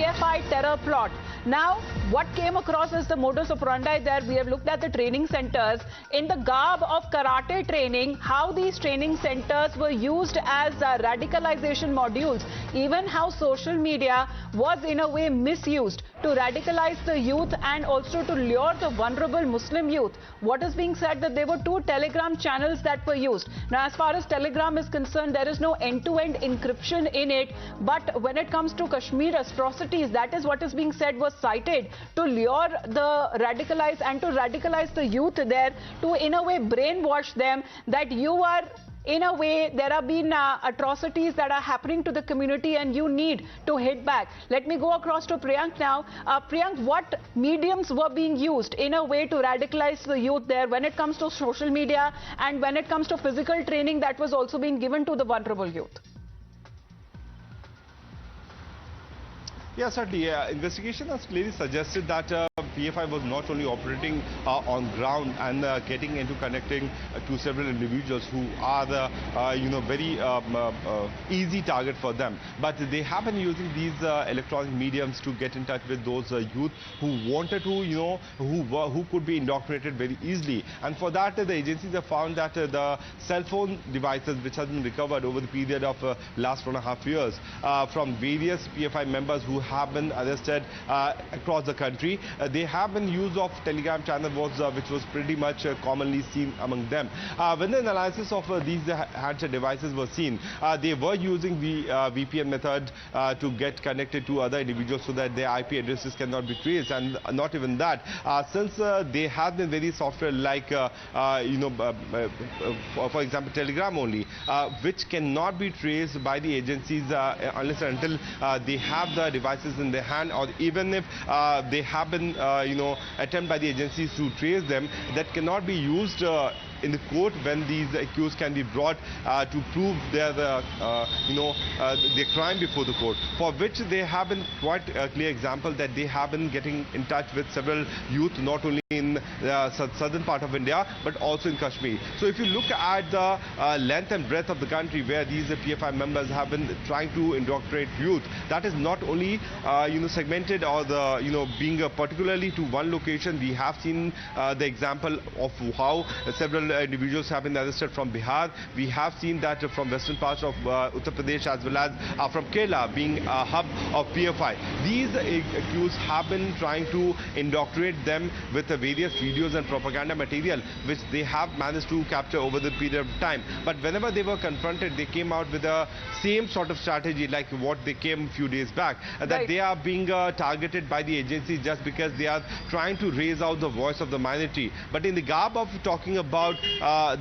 PFI terror plot. Now, what came across as the modus operandi there, we have looked at the training centers in the garb of karate training, how these training centers were used as radicalization modules, even how social media was in a way misused to radicalize the youth and also to lure the vulnerable Muslim youth. What is being said that there were 2 Telegram channels that were used. Now, as far as Telegram is concerned, there is no end-to-end encryption in it, but when it comes to Kashmir atrocities, that is what is being said was cited to lure the radicalize and to radicalize the youth there, to in a way brainwash them that you are, in a way, there have been atrocities that are happening to the community and you need to hit back. Let me go across to Priyank now. Priyank, what mediums were being used in a way to radicalize the youth there when it comes to social media and when it comes to physical training that was also being given to the vulnerable youth? Yeah, certainly. Investigation has clearly suggested that PFI was not only operating on ground and getting into connecting to several individuals who are the very easy target for them, but they have been using these electronic mediums to get in touch with those youth who wanted to, who could be indoctrinated very easily. And for that, the agencies have found that the cell phone devices which have been recovered over the period of last 1.5 years from various PFI members who have been arrested across the country, they have been use of Telegram channel which was pretty much commonly seen among them. When the analysis of these handset devices was seen, they were using the VPN method to get connected to other individuals so that their IP addresses cannot be traced. And not even that, since they have been very software like for example Telegram only, which cannot be traced by the agencies unless and until they have the devices in their hand, or even if they have been attempt by the agencies to trace them, that cannot be used in the court when these accused can be brought to prove their crime before the court, for which they have been quite a clear example that they have been getting in touch with several youth, not only in the southern part of India but also in Kashmir. So if you look at the length and breadth of the country where these PFI members have been trying to indoctrinate youth, that is not only segmented or the being particularly to one location. We have seen the example of how several individuals have been arrested from Bihar. We have seen that from western parts of Uttar Pradesh as well as from Kerala being a hub of PFI. These accused have been trying to indoctrinate them with various videos and propaganda material which they have managed to capture over the period of time. But whenever they were confronted, they came out with the same sort of strategy like what they came a few days back, that they are being targeted by the agencies just because they are trying to raise out the voice of the minority. But in the garb of talking about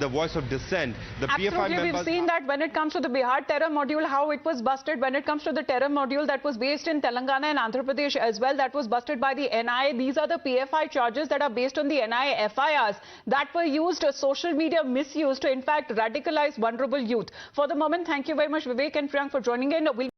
the voice of dissent, the PFI members... We've seen that when it comes to the Bihar terror module, how it was busted. When it comes to the terror module that was based in Telangana and Andhra Pradesh as well, that was busted by the NIA. These are the PFI charges that are based on the NIA FIRs that were used, social media misuse to in fact radicalize vulnerable youth. For the moment, thank you very much, Vivek and Priyank, for joining in.